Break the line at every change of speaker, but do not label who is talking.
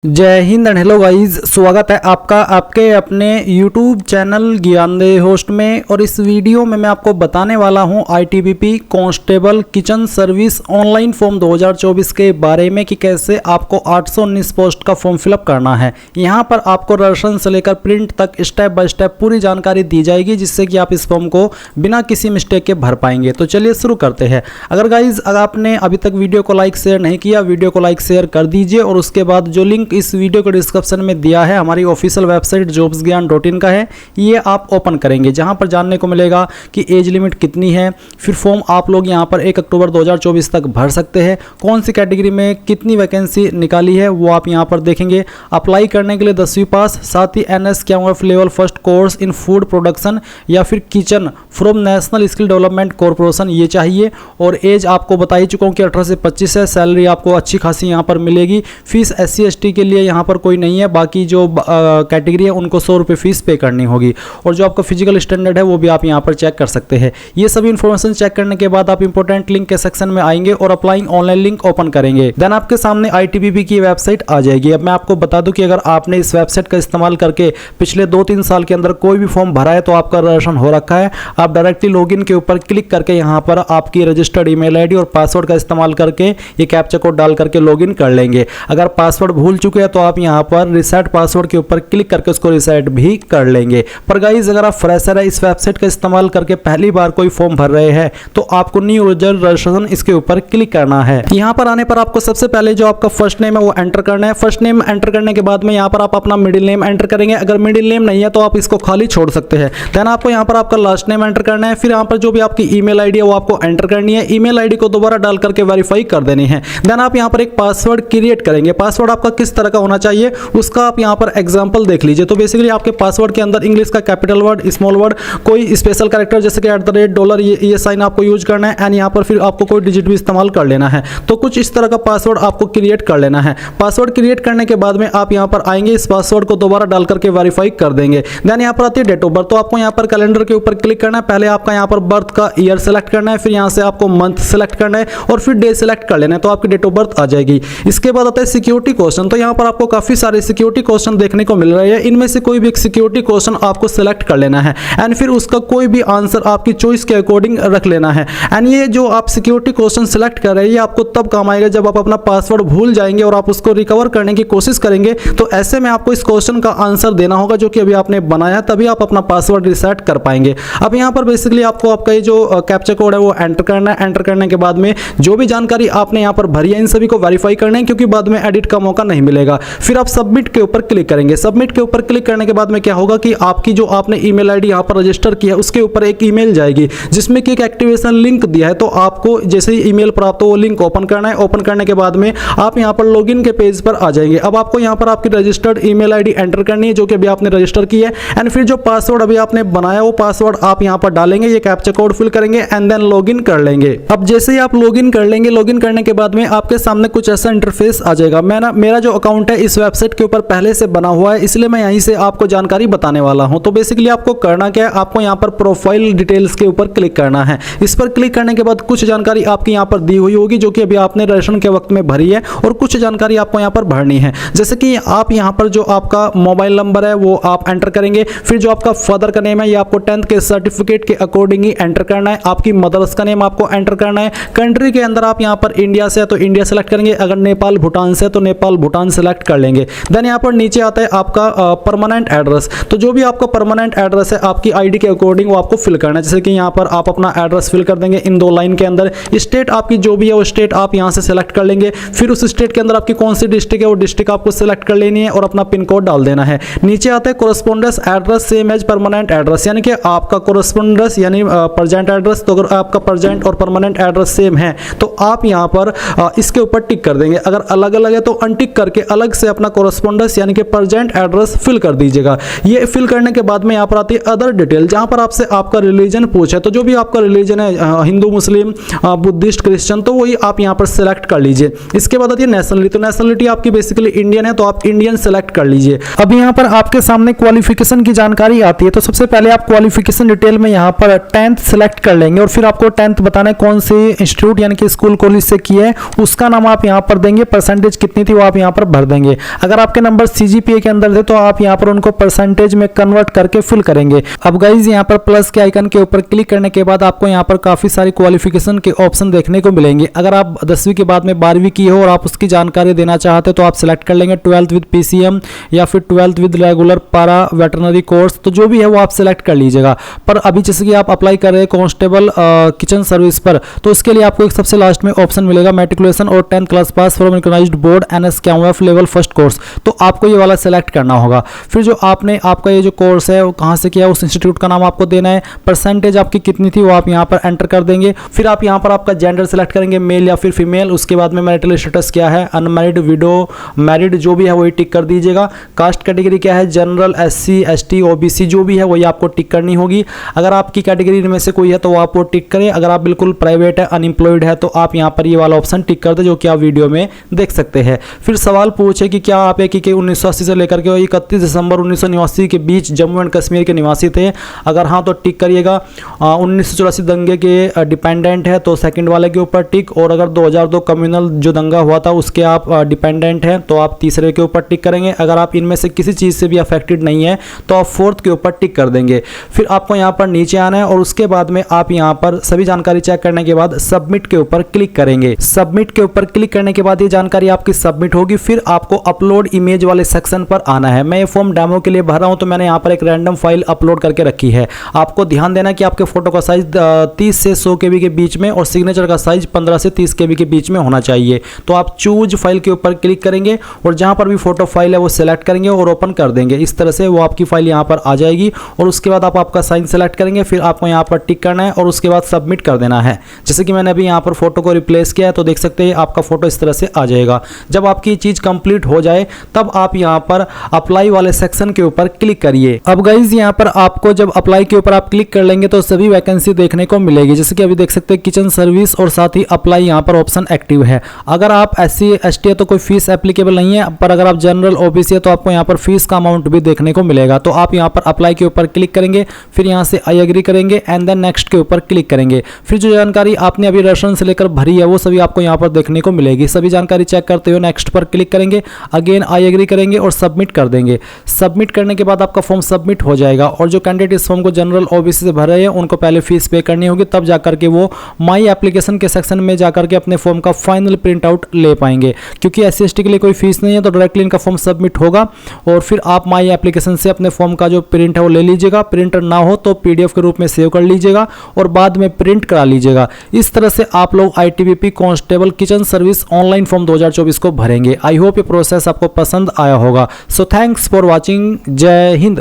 जय Hind and hello guys, स्वागत है आपका आपके अपने YouTube चैनल ज्ञानदेही होस्ट में। और इस वीडियो में मैं आपको बताने वाला हूं ITBP constable kitchen service online form 2024 के बारे में कि कैसे आपको 819 पोस्ट का फॉर्म फिलअप करना है। यहां पर आपको रजिस्ट्रेशन से लेकर प्रिंट तक स्टेप बाय स्टेप पूरी जानकारी दी जाएगी, जिससे कि आप इस फॉर्म को बिना किसी मिस्टेक के भर पाएंगे। तो चलिए शुरू करते हैं। अगर आपने अभी तक वीडियो को लाइक शेयर नहीं किया, वीडियो को लाइक शेयर कर दीजिए। और उसके बाद जो लिंक इस वीडियो को डिस्क्रिप्शन में दिया है, हमारी ऑफिशियल वेबसाइट jobsgyan.in का है, ये आप ओपन करेंगे, जहां पर जानने को मिलेगा कि एज लिमिट कितनी है। फिर फॉर्म आप लोग यहां पर 1 अक्टूबर 2024 तक भर सकते हैं। कौन सी कैटेगरी में कितनी वैकेंसी निकाली है वो आप यहां पर देखेंगे। अप्लाई करने के लिए 10वीं पास, साथ ही NS KMF level first course in food production या फिर kitchen from national skill development corporation ये चाहिए। और एज आपको बता ही चुका हूँ कि 18 से 25 है। सैलरी आपको अच्छी खासी यहाँ पर मिलेगी। फीस SC ST के लिए यहाँ पर कोई नहीं है, बाकी जो कैटेगरी है उनको 100 रुपये फीस पे करनी होगी। और जो आपका फिजिकल स्टैंडर्ड है वो भी आप यहाँ पर चेक कर सकते हैं। ये सभी इन्फॉर्मेशन चेक करने के बाद आप इंपॉर्टेंट लिंक के सेक्शन में आएंगे और अप्लाइंग ऑनलाइन लिंक ओपन करेंगे। देन आपके सामने ITBP की वेबसाइट आ जाएगी। अब मैं आपको बता दूं कि अगर आपने इस वेबसाइट का इस्तेमाल करके पिछले 2-3 साल के अंदर कोई भी फॉर्म भरा है तो आपका रजिस्ट्रेशन हो रखा है। आप डायरेक्टली लॉगिन के ऊपर क्लिक करके यहाँ पर आपकी रजिस्टर्ड ईमेल ID और पासवर्ड का इस्तेमाल करके ये कैप्चा कोड डाल करके लॉगिन कर लेंगे। अगर पासवर्ड भूल चुके हैं तो आप यहाँ पर रिसेट पासवर्ड के ऊपर क्लिक करके उसको रिसेट भी कर लेंगे। पर गाइस, अगर आप फ्रेशर है, इस वेबसाइट का इस्तेमाल करके पहली बार कोई फॉर्म भर रहे हैं तो आपको न्यू यूजर रजिस्ट्रेशन इसके ऊपर क्लिक करना है। यहाँ पर आने पर आपको सबसे पहले जो आपका फर्स्ट नेम है वो एंटर करना है। फर्स्ट नेम एंटर करने के बाद में यहाँ पर आप अपना मिडिल नेम एंटर करेंगे। अगर मिडिल नेम नहीं है तो आप इसको खाली छोड़ सकते हैं। देन आपको यहाँ पर आपका लास्ट नेम एंटर करना है। फिर यहाँ पर जो भी आपकी ईमेल ID है वो आपको एंटर करनी है। ईमेल ID को दोबारा डाल करके वेरीफाई कर देनी है। देन आप यहाँ पर एक पासवर्ड क्रिएट करेंगे। पासवर्ड आपका किस तरह का होना चाहिए उसका आप यहाँ पर एग्जांपल देख लीजिए। तो बेसिकली आपके पासवर्ड के अंदर इंग्लिश का कैपिटल वर्ड, स्मॉल वर्ड, कोई स्पेशल कैरेक्टर जैसे कि $, ये साइन आपको यूज करना है। एंड यहाँ पर फिर आपको कोई डिजिट भी इस्तेमाल कर लेना है। तो कुछ इस तरह का पासवर्ड आपको क्रिएट कर लेना है। पासवर्ड क्रिएट करने के बाद में आप यहाँ पर आएंगे, इस पासवर्ड को दोबारा डाल करके वेरीफाई कर देंगे। देन यहाँ पर आती है डेट ऑफ बर्थ। तो आपको यहाँ पर कैलेंडर के ऊपर क्लिक करना है। पहले आपका यहाँ पर बर्थ का ईयर सेलेक्ट करना है, फिर यहाँ से आपको मंथ सेलेक्ट करना है और फिर डे सेलेक्ट कर लेना है। तो आपकी डेट ऑफ बर्थ आ जाएगी। इसके बाद आता है सिक्योरिटी क्वेश्चन। तो यहाँ पर आपको काफी सारे सिक्योरिटी क्वेश्चन देखने को मिल रहे हैं। इनमें से कोई भी एक सिक्योरिटी क्वेश्चन आपको सिलेक्ट कर लेना है एंड फिर उसका कोई भी आंसर आपकी चॉइस के अकॉर्डिंग रख लेना है। एंड ये जो आप सिक्योरिटी क्वेश्चन सिलेक्ट कर रहे हैं ये आपको तब काम आएगा जब आप अपना पासवर्ड भूल जाएंगे और आप उसको रिकवर करने की कोशिश करेंगे। तो ऐसे में आपको इस क्वेश्चन का आंसर देना होगा जो कि अभी आपने बनाया, तभी आप अपना पासवर्ड रिसेट कर पाएंगे। अब यहाँ पर बेसिकली आपको आपका ये जो कैप्चा कोड है वो एंटर करना है। एंटर करने के बाद में जो भी जानकारी आपने यहाँ पर भरी है इन सभी को वेरीफाई करना है, क्योंकि बाद में एडिट का मौका नहीं मिलेगा। फिर आप सबमिट के ऊपर क्लिक करेंगे। सबमिट के ऊपर क्लिक करने के बाद में क्या होगा कि आपकी जो आपने ईमेल ID यहाँ पर रजिस्टर किया है उसके ऊपर एक ईमेल जाएगी जिसमें कि एक एक्टिवेशन लिंक दिया है। तो आपको जैसे ही ईमेल प्राप्त हो वो लिंक ओपन करना है। ओपन करने के बाद में आप यहाँ पर लॉगिन के पेज पर आ जाएंगे। अब आपको यहाँ पर आपकी रजिस्टर्ड ईमेल ID एंटर करनी है जो कि अभी आपने रजिस्टर की है। एंड फिर जो पासवर्ड अभी आपने बनाया वो पासवर्ड आप यहाँ पर डालेंगे, ये कैप्चा कोड फिल करेंगे एंड देन लॉगिन कर लेंगे। अब जैसे ही आप लॉगिन कर लेंगे, लॉगिन करने के बाद में आपके सामने कुछ ऐसा इंटरफेस आ जाएगा। मेरा जो अकाउंट है इस वेबसाइट के ऊपर पहले से बना हुआ है, इसलिए मैं यहीं से आपको जानकारी बताने वाला हूं। तो बेसिकली आपको करना क्या है, आपको यहां पर प्रोफाइल डिटेल्स के ऊपर क्लिक करना है। इस पर क्लिक करने के बाद कुछ जानकारी आपकी यहां पर दी हुई होगी जो कि अभी आपने रजिस्ट्रेशन के वक्त में भरी है, और कुछ जानकारी आपको यहां पर भरनी है। जैसे कि आप यहां पर जो आपका मोबाइल नंबर है वो आप एंटर करेंगे। फिर जो आपका फादर का नेम है ये आपको 10th के सर्टिफिकेट के अकॉर्डिंग ही एंटर करना है। आपकी मदर्स का नेम आपको एंटर करना है। कंट्री के अंदर आप यहां पर इंडिया से है तो इंडिया सेलेक्ट करेंगे, अगर नेपाल भूटान से है तो नेपाल भूटान सेलेक्ट कर लेंगे। देन यहां पर नीचे आता है आपका परमानेंट एड्रेस। तो जो भी आपका परमानेंट एड्रेस है आपकी ID के अकॉर्डिंग वो आपको फिल करना है। जैसे कि यहाँ पर आप अपना एड्रेस फिल कर देंगे इन 2 लाइन के अंदर। स्टेट आपकी जो भी है वो स्टेट आप यहाँ से सेलेक्ट कर लेंगे। फिर उस स्टेट के अंदर आपकी कौन सी डिस्ट्रिक्ट है वो डिस्ट्रिक्ट आपको सेलेक्ट कर लेनी है और अपना पिन कोड डाल देना है। नीचे आता है correspondence address same as permanent address, यानी कि आपका कोरेस्पोंडेंस यानी प्रेजेंट एड्रेस। तो अगर आपका प्रेजेंट और परमानेंट एड्रेस सेम है तो आप यहाँ पर इसके ऊपर टिक कर देंगे। अगर अलग अलग है तो अनटिक करके अलग से अपना कोरेस्पोंडेंस यानी कि प्रेजेंट एड्रेस फिल कर दीजिएगा। ये फिल करने के बाद में यहाँ पर आती है अदर डिटेल, जहाँ पर आपसे आपका रिलीजन पूछे। तो जो भी आपका रिलीजन है हिंदू, मुस्लिम, बुद्धिस्ट, क्रिश्चियन, तो वही आप यहाँ पर सेलेक्ट कर लीजिए। इसके बाद आती है नेशनलिटी। तो नेशनलिटी आपकी बेसिकली इंडियन है तो आप इंडियन सेलेक्ट कर लीजिए। अब यहाँ पर आपके सामने क्वालिफिकेशन की जानकारी आती है। तो सबसे पहले आप क्वालिफिकेशन डिटेल में यहाँ पर 10th सेलेक्ट कर लेंगे और फिर आपको 10th बताना है कौन से इंस्टीट्यूट यानी कि स्कूल कॉलेज से किया है, उसका नाम आप यहाँ पर देंगे। परसेंटेज कितनी थी वो आप यहाँ पर भर देंगे। अगर आपके नंबर CGPA के अंदर थे तो आप यहाँ पर उनको परसेंटेज में कन्वर्ट करके फिल करेंगे। अब गाइज यहाँ पर प्लस के आइकन के ऊपर क्लिक करने के बाद आपको यहाँ पर काफी सारी क्वालिफिकेशन के ऑप्शन देखने को मिलेंगे। अगर आप 10वीं के बाद में 12वीं की हो और आप उसकी जानकारी देना चाहते हो तो आप सिलेक्ट कर लेंगे 12th विद PCM या फिर 12th विद रेगुलर पारा वेटरनरी कोर्स, तो जो भी है वो आप सिलेक्ट कर लीजिएगा। पर अभी जैसे कि आप अप्लाई कर रहे हैं कांस्टेबल किचन सर्विस पर, तो उसके लिए आपको एक सबसे लास्ट में ऑप्शन मिलेगा मैट्रिकुलेशन और 10th class pass from recognised board NSQF level first course, तो आपको ये वाला सेलेक्ट करना होगा। फिर जो आपका ये जो कोर्स है वो कहाँ से किया, उस इंस्टीट्यूट का नाम आपको देना है, परसेंटेज आपकी कितनी थी वो आप यहाँ पर एंटर कर देंगे। फिर आप यहाँ पर आपका जेंडर सेलेक्ट करेंगे, मेल या फिर फीमेल। उसके बाद में मैरिटल स्टेटस क्या है, अनमैरिड, विडो, मैरिड, जो भी है वही टिक कर दीजिएगा। कास्ट कैटेगरी क्या है, जनरल, SC ST OBC, जो भी है वही आपको टिक करनी होगी। अगर आपकी कैटेगरी में से कोई है तो वो आप वो टिक करें। अगर आप बिल्कुल प्राइवेट है, अनएम्प्लॉयड है, तो आप यहाँ पर ये वाला ऑप्शन टिक कर दें, जो कि आप वीडियो में देख सकते हैं। फिर सवाल पूछे कि क्या आप एक 1980 से लेकर के 31 दिसंबर 1989 के बीच जम्मू एंड कश्मीर के निवासी थे। अगर हाँ तो टिक करिएगा। 1984 दंगे के डिपेंडेंट है तो सेकंड वाले के ऊपर टिक, और अगर 2002 कम्युनल जो दंगा हुआ था उसके आप डिपेंडेंट हैं तो आप तीसरे के ऊपर टिक करेंगे। अगर आप इनमें से किसी चीज़ से भी अफेक्टेड नहीं है तो आप फोर्थ के ऊपर टिक कर देंगे। फिर आपको यहाँ पर नीचे आना है और उसके बाद में आप यहाँ पर सभी जानकारी चेक करने के बाद सबमिट के ऊपर क्लिक करेंगे। सबमिट के ऊपर क्लिक करने के बाद ये जानकारी आपकी सबमिट होगी। फिर आपको अपलोड इमेज वाले सेक्शन पर आना है। मैं ये फॉर्म डेमो के लिए भर रहा हूँ तो मैंने यहाँ पर एक रैंडम फाइल अपलोड करके रखी है। आपको ध्यान देना कि आपके फोटो का साइज 30 से 100 KB के बीच में और सिग्नेचर का साइज 15 से 30 KB के बीच में होना चाहिए। तो आप चूज फाइल के ऊपर क्लिक करेंगे और जहां पर भी फोटो फाइल है वो सिलेक्ट करेंगे और ओपन कर देंगे। इस तरह से वो आपकी फाइल यहां पर आ जाएगी और उसके बाद आप आपका साइन सेलेक्ट करेंगे। फिर आपको यहां पर टिक करना है और उसके बाद सबमिट कर देना है। जैसे कि मैंने अभी यहां पर फोटो को रिप्लेस किया है तो देख सकते हैं आपका फोटो इस तरह से आ जाएगा। जब आपकी चीज कंप्लीट हो जाए तब आप यहां पर अप्लाई वाले सेक्शन के ऊपर क्लिक करिए। अब गाइज यहां पर आपको जब अप्लाई के ऊपर आप क्लिक कर लेंगे तो सभी वैकेंसी देखने को मिलेगी। जैसे कि अभी देख सकते हैं किचन सर्विस और साथ ही अप्लाई यहां पर ऑप्शन एक्टिव है। अगर आप SC ST है तो कोई फीस एप्लीकेबल नहीं है, पर अगर आप जनरल OBC है तो आपको यहाँ पर फीस का अमाउंट भी देखने को मिलेगा। तो आप यहाँ पर अप्लाई के ऊपर क्लिक करेंगे, फिर यहाँ से आई एग्री करेंगे एंड देन नेक्स्ट के ऊपर क्लिक करेंगे। फिर जो जानकारी आपने अभी रेफरेंस से लेकर भरी है वो सभी आपको यहाँ पर देखने को मिलेगी। सभी जानकारी चेक करते हुए नेक्स्ट पर क्लिक करेंगे, अगेन आई एग्री करेंगे और सबमिट कर देंगे। सबमिट करने के बाद आपका फॉर्म सबमिट हो जाएगा और जो कैंडिडेट इस फॉर्म को जनरल OBC से भर रहे हैं उनको पहले फीस पे करनी होगी, तब जाकर के वो माई एप्लीकेशन के सेक्शन में जाकर के अपने फॉर्म का फाइनल प्रिंट आउट ले पाएंगे। क्योंकि SC ST के लिए कोई फीस नहीं है तो डायरेक्टली इनका फॉर्म सबमिट होगा और फिर आप माई एप्लीकेशन से अपने फॉर्म का जो प्रिंट है वो ले लीजिएगा। प्रिंटर ना हो तो PDF के रूप में सेव कर लीजिएगा और बाद में प्रिंट करा लीजिएगा। इस तरह से आप लोग ITBP constable kitchen service online form 2024 को भरेंगे। आई होप ये प्रोसेस आपको पसंद आया होगा। So thanks for watching. जय हिंद।